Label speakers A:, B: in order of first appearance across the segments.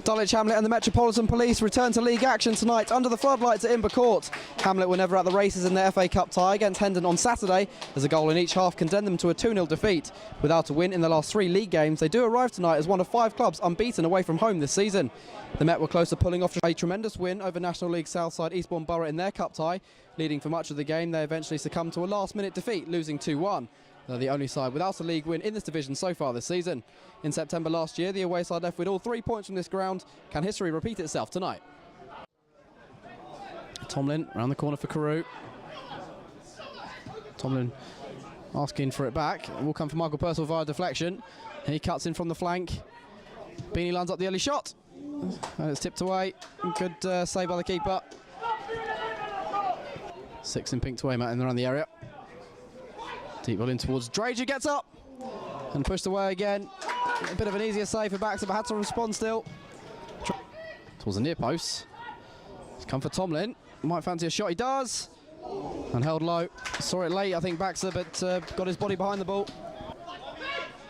A: Dulwich Hamlet and the Metropolitan Police return to league action tonight under the floodlights at Imber Court. Hamlet were never at the races in their FA Cup tie against Hendon on Saturday, as a goal in each half condemned them to a 2-0 defeat. Without a win in the last 3 league games, they do arrive tonight as one of 5 clubs unbeaten away from home this season. The Met were close to pulling off a tremendous win over National League Southside Eastbourne Borough in their cup tie. Leading for much of the game, they eventually succumbed to a last-minute defeat, losing 2-1. They're the only side without a league win in this division so far this season. In September last year, the away side left with all 3 points from this ground. Can history repeat itself tonight? Tomlin around the corner for Carew. Tomlin asking for it back. It will come for Michael Purcell via deflection. He cuts in from the flank. Beanie lines up the early shot. And it's tipped away. Good save by the keeper. 6 in pink to aim at in around the area. Deep ball in towards Drager, gets up and pushed away again. A bit of an easier save for Baxter, but had to respond still. Towards the near post. It's come for Tomlin. Might fancy a shot, he does. And held low. Saw it late, I think, Baxter, but got his body behind the ball.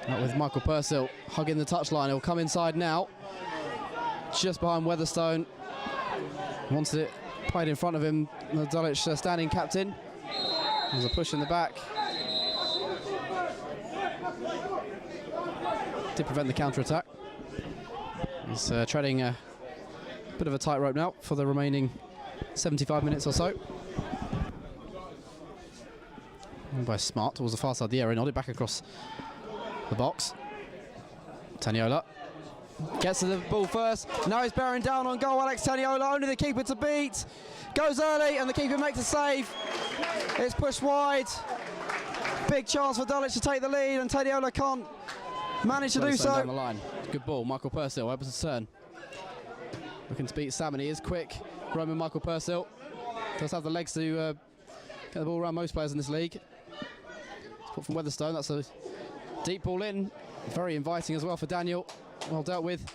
A: Out with Michael Purcell hugging the touchline. He'll come inside now. Just behind Weatherstone. Wants it played in front of him. The Dulwich standing captain. There's a push in the back. Did prevent the counter-attack. He's treading a bit of a tightrope now for the remaining 75 minutes or so. And by Smart towards the far side of the area, nodded back across the box. Teniola gets to the ball first. Now he's bearing down on goal. Alex Teniola, only the keeper to beat. Goes early and the keeper makes a save. It's pushed wide. Big chance for Dulwich to take the lead, and Teniola can't manage to do so.
B: Down the line. Good ball, Michael Purcell, able to turn. Looking to beat Salmon, he is quick. Roman Michael Purcell does have the legs to get the ball around most players in this league. It's put from Weatherstone, that's a deep ball in. Very inviting as well for Daniel. Well dealt with.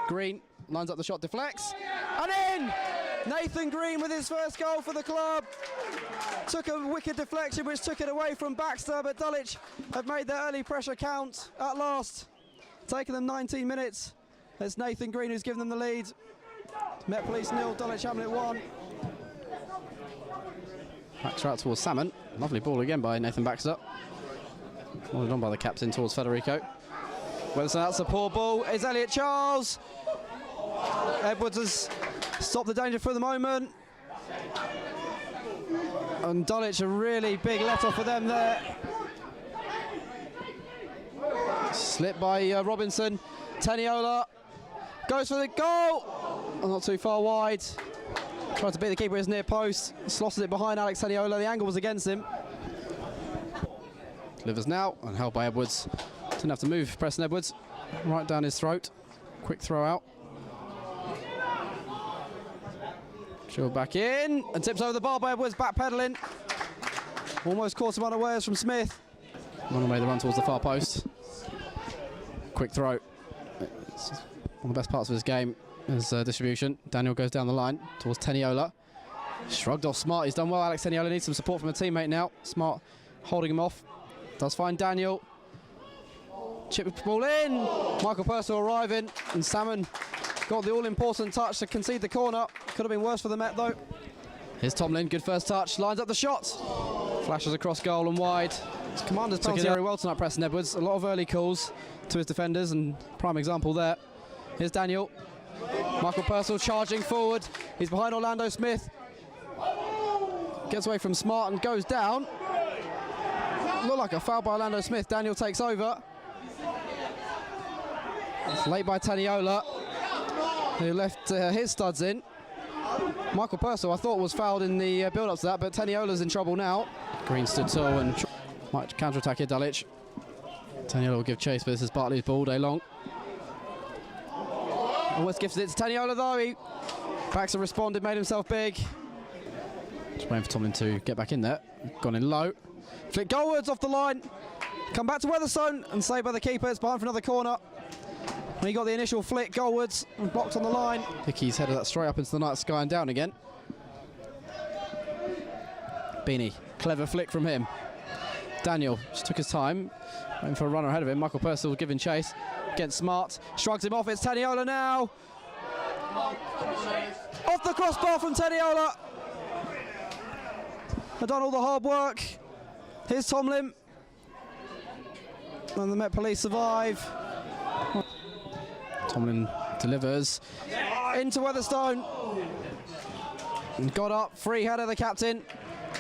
B: Green lines up the shot, deflects, and in! Nathan Green with his first goal for the club. Took a wicked deflection which took it away from Baxter, but Dulwich have made their early pressure count at last. Taking them 19 minutes. It's Nathan Green who's given them the lead. Met Police 0, Dulwich Hamlet 1. Baxter out towards Salmon. Lovely ball again by Nathan Baxter. Followed on by the captain towards Federico. Weatherstone, that's a poor ball. It's Elliot Charles. Edwards has stopped the danger for the moment. And Dulwich, a really big let-off for them there. Slip by Robinson. Teniola goes for the goal. Oh, not too far wide. Tried to beat the keeper at his near post. Slotted it behind Alex Teniola. The angle was against him. Delivers now and held by Edwards. Didn't have to move, Preston Edwards. Right down his throat. Quick throw out. Showed back in and tips over the bar by Edwards, back pedalling. Almost caught him unawares from Smith. On the way the run towards the far post. Quick throw. It's one of the best parts of his game is distribution. Daniel goes down the line towards Teniola. Shrugged off Smart, he's done well. Alex Teniola needs some support from a teammate now. Smart holding him off. Does find Daniel. Chip the ball in. Michael Purcell arriving, and Salmon got the all-important touch to concede the corner. Could have been worse for the Met though. Here's Tomlin, good first touch, lines up the shot. Flashes across goal and wide. His commander's penalty very well tonight, Preston Edwards. A lot of early calls to his defenders, and prime example there. Here's Daniel. Michael Purcell charging forward. He's behind Orlando Smith. Gets away from Smart and goes down. Looked like a foul by Orlando Smith. Daniel takes over. It's late by Teniola, who left his studs in. Michael Purcell, I thought, was fouled in the build-up to that, but Teniola's in trouble now. Green stood tall and might counter-attack here, Dulwich. Teniola will give chase, but this is Bartley's ball all day long. Almost gifted it to Teniola, though. Baxter responded, made himself big. Just waiting for Tomlin to get back in there. Gone in low. Flick goalwards off the line. Come back to Weatherstone and saved by the keeper. It's behind for another corner. And he got the initial flick goalwards and blocked on the line. Hickey's headed that straight up into the night sky and down again. Beanie, clever flick from him. Daniel just took his time, waiting for a runner ahead of him. Michael Purcell giving chase. Against Smart, shrugs him off. It's Teniola now.
A: Off the crossbar from Teniola. They've done all the hard work. Here's Tomlin. And the Met Police survive. Tomlin delivers into Weatherstone. And got up, free header the captain.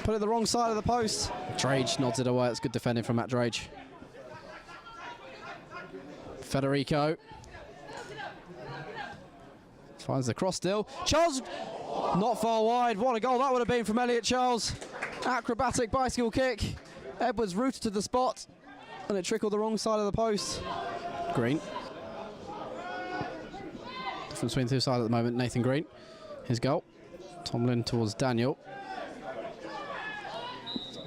A: Put it the wrong side of the post. Drage nods it away. It's good defending from Matt Drage. Federico finds the cross still. Charles, not far wide. What a goal that would have been from Elliot Charles. Acrobatic bicycle kick. Edwards rooted to the spot, and it trickled the wrong side of the post. Green. Difference between the two sides at the moment. Nathan Green. His goal. Tomlin towards Daniel.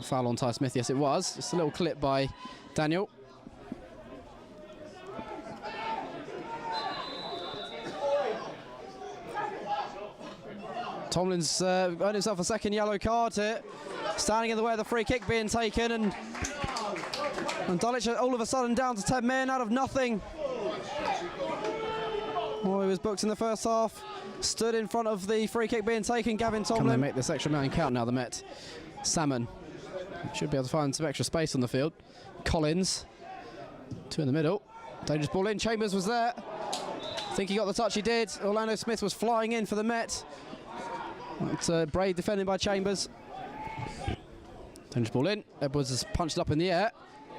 A: Foul on Ty Smith. Yes, it was. Just a little clip by Daniel. Tomlin's earned himself a second yellow card here, standing in the way of the free kick being taken, and Dulwich all of a sudden down to 10 men out of nothing. Well, he was booked in the first half, stood in front of the free kick being taken. Gavin Tomlin. Can they make this extra man count now? The Met. Salmon should be able to find some extra space on the field. Collins, two in the middle. Dangerous ball in. Chambers was there. I think he got the touch. He did. Orlando Smith was flying in for the Met. It's brave defending by Chambers. Dangerous ball in. Edwards has punched it up in the air.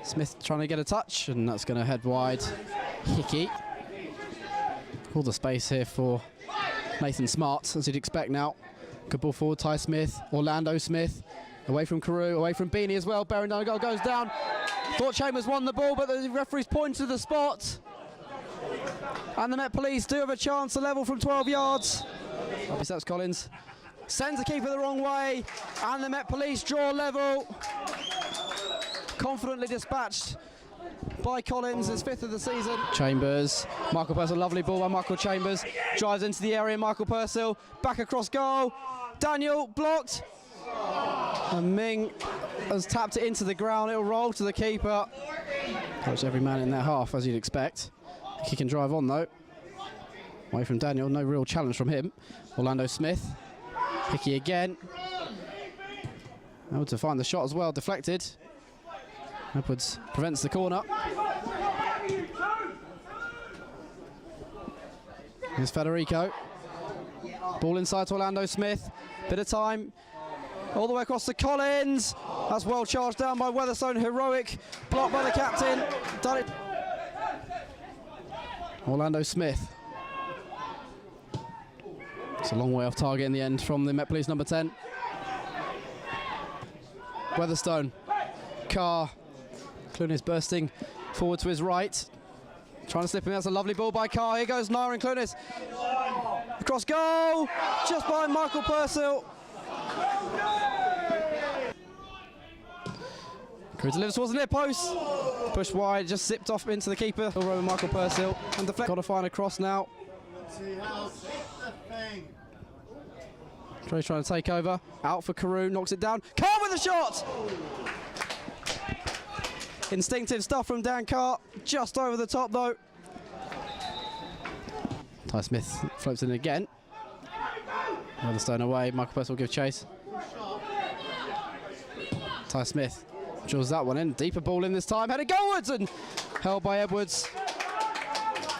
A: Smith trying to get a touch, and that's going to head wide. Hickey. All the space here for Nathan Smart, as you'd expect now. Good ball forward, Ty Smith. Orlando Smith. Away from Carew, away from Beanie as well. Bearing down the goal, goes down. Thought Chambers won the ball, but the referee's pointed to the spot. And the Met Police do have a chance to level from 12 yards. That's Collins. Sends the keeper the wrong way, and the Met Police draw level. Confidently dispatched by Collins, his fifth of the season. Chambers, Michael Purcell, lovely ball by Michael Chambers. Drives into the area, Michael Purcell, back across goal. Daniel, blocked. And Ming has tapped it into the ground, it'll roll to the keeper. Touch every man in their half, as you'd expect. He can drive on though. Away from Daniel, no real challenge from him. Orlando Smith. Hickey again. Able to find the shot as well, deflected. Edwards prevents the corner. Here's Federico. Ball inside to Orlando Smith. Bit of time. All the way across to Collins. That's well charged down by Weatherstone. Heroic. Blocked by the captain. Done it. Orlando Smith. It's a long way off target in the end from the Met Police number 10. Weatherstone. Carr. Clunis bursting forward to his right. Trying to slip him. That's a lovely ball by Carr. Here goes Naira and Clunis. Across goal. Just by Michael Purcell. Carew delivers towards the near post. Pushed wide. Just zipped off into the keeper. Roman Michael Purcell. And deflect. Got to find a cross now. Trey's trying to take over. Out for Carew, knocks it down. Carr with a shot! Instinctive stuff from Dan Carr. Just over the top though. Ty Smith floats in again. Weatherstone away. Michael Purcell will give chase. Ty Smith draws that one in. Deeper ball in this time. Headed goalwards and held by Edwards.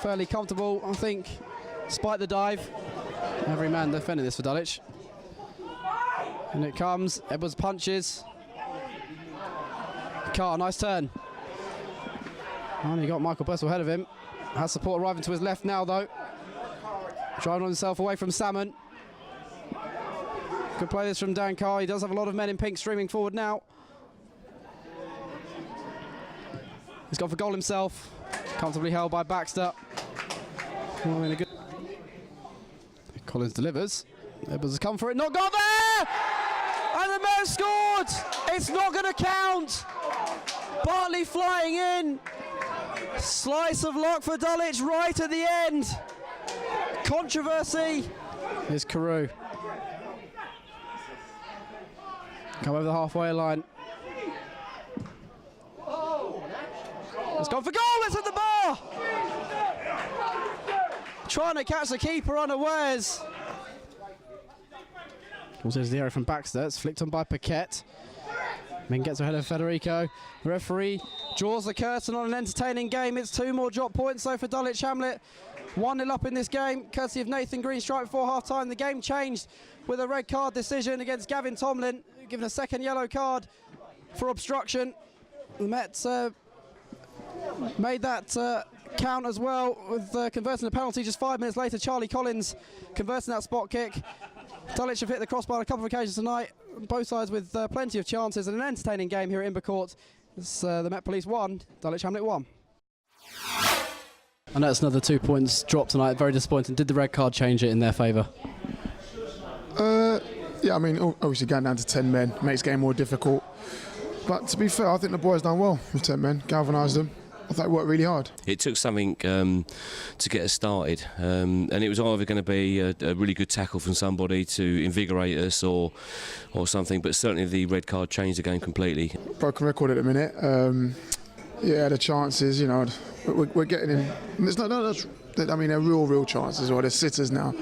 A: Fairly comfortable, I think, despite the dive. Every man defending this for Dulwich. And it comes. Edwards punches. Carr, nice turn. Only got Michael Purcell ahead of him. Has support arriving to his left now, though. Driving on himself away from Salmon. Good play this from Dan Carr. He does have a lot of men in pink streaming forward now. He's gone for goal himself. Comfortably held by Baxter. Oh, in a good. Collins delivers. Edwards has come for it. Not got there! And the Met scored! It's not going to count! Bartley flying in. Slice of luck for Dulwich right at the end. Controversy. Here's Carew. Come over the halfway line. It's gone for goal, it's at the bar! trying to catch the keeper unawares. Also, there's the area from Baxter. It's flicked on by Paquette. Then gets ahead of Federico. The referee draws the curtain on an entertaining game. It's 2 more drop points though for Dulwich Hamlet. 1-0 up in this game, courtesy of Nathan Green strike before half-time. The game changed with a red card decision against Gavin Tomlin, given a second yellow card for obstruction. The Mets made that count as well, with converting the penalty just 5 minutes later. Charlie Collins converting that spot kick. Dulwich have hit the crossbar on a couple of occasions tonight, both sides with plenty of chances, and an entertaining game here at Imber Court. It's, the Met Police 1, Dulwich Hamlet 1. I know it's another 2 points dropped tonight, very disappointing. Did the red card change it in their favour?
C: Yeah, I mean, obviously going down to 10 men makes the game more difficult. But to be fair, I think the boys done well with 10 men, galvanised them. I thought it worked really hard.
D: It took something to get us started, and it was either going to be a really good tackle from somebody to invigorate us or something, but certainly the red card changed the game completely.
C: Broken record at the minute. Yeah, the chances, you know, we're getting in. It's not, I mean, they're real chances, or they're sitters now.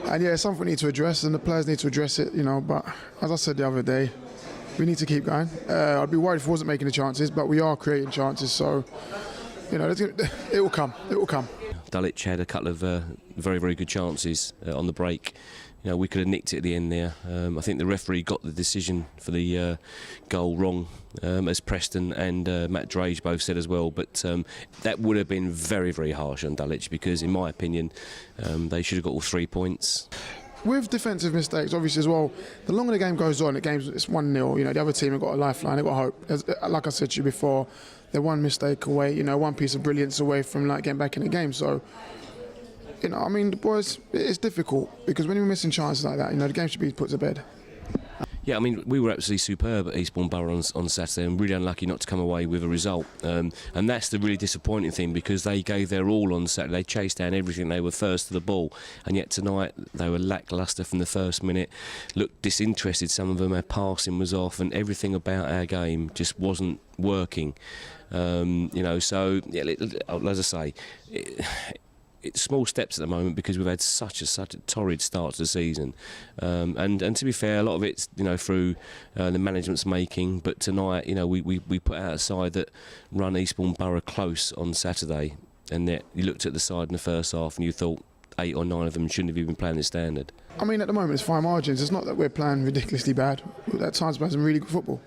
C: And yeah, it's something we need to address, and the players need to address it, you know, but as I said the other day, we need to keep going. I'd be worried if we wasn't making the chances, but we are creating chances, so, you know, it will come, it will come.
D: Dulwich had a couple of very good chances on the break. You know, we could have nicked it at the end there. I think the referee got the decision for the goal wrong, as Preston and Matt Drage both said as well. But that would have been very harsh on Dulwich, because, in my opinion, they should have got all 3 points.
C: With defensive mistakes, obviously as well, the longer the game goes on, it's 1-0. You know, the other team have got a lifeline, they've got hope. Like I said to you before, they're one mistake away. You know, one piece of brilliance away from like getting back in the game. So, you know, I mean, the boys, it's difficult because when you're missing chances like that, you know, the game should be put to bed.
D: Yeah, I mean, we were absolutely superb at Eastbourne Borough on Saturday, and really unlucky not to come away with a result. And that's the really disappointing thing, because they gave their all on Saturday. They chased down everything. They were first to the ball, and yet tonight they were lacklustre from the first minute. Looked disinterested. Some of them, their passing was off, and everything about our game just wasn't working. You know, so yeah, as I say. It's small steps at the moment, because we've had such a torrid start to the season, and to be fair, a lot of it's, you know, through the management's making. But tonight, you know, we put out a side that run Eastbourne Borough close on Saturday, and that you looked at the side in the first half and you thought 8 or 9 of them shouldn't have even playing this standard.
C: I mean, at the moment it's fine margins. It's not that we're playing ridiculously bad. At times we're playing some really good football.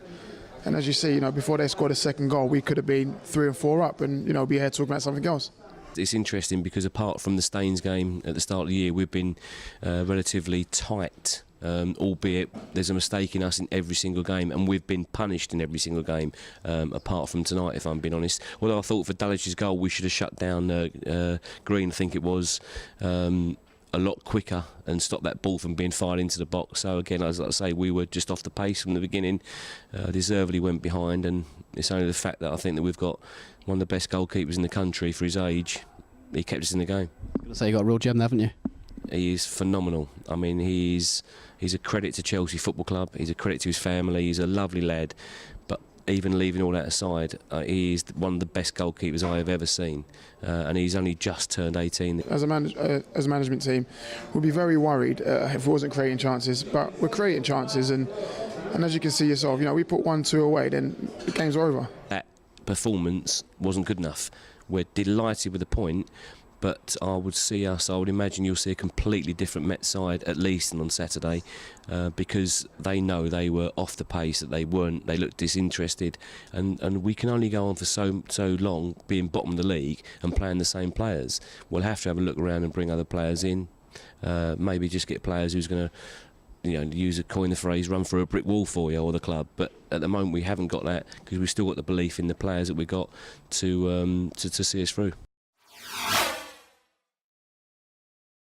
C: And as you see, you know, before they scored a second goal, we could have been 3 or 4 up, and, you know, be here talking about something else.
D: It's interesting because apart from the Staines game at the start of the year, we've been relatively tight, albeit there's a mistake in us in every single game, and we've been punished in every single game, apart from tonight, if I'm being honest. Although I thought for Dulwich's goal we should have shut down Green, I think it was, a lot quicker and stopped that ball from being fired into the box. So again, as I say, we were just off the pace from the beginning, deservedly went behind, and it's only the fact that I think that we've got one of the best goalkeepers in the country for his age. He kept us in the game.
A: I'm going to say you got a real gem, haven't you?
D: He is phenomenal. I mean, he's a credit to Chelsea Football Club. He's a credit to his family. He's a lovely lad. But even leaving all that aside, he is one of the best goalkeepers I have ever seen, and he's only just turned 18. As a
C: management team, we'd be very worried if we wasn't creating chances. But we're creating chances, and as you can see yourself, you know, we put 1-2 away, then the game's over.
D: That performance wasn't good enough. We're delighted with the point, but I would imagine you'll see a completely different Met side, at least on Saturday, because they know they were off the pace, that they looked disinterested, and we can only go on for so long being bottom of the league and playing the same players. We'll have to have a look around and bring other players in, maybe just get players who's going to, you know, coin the phrase, run through a brick wall for you or the club. But at the moment we haven't got that, because we've still got the belief in the players that we've got to see us through.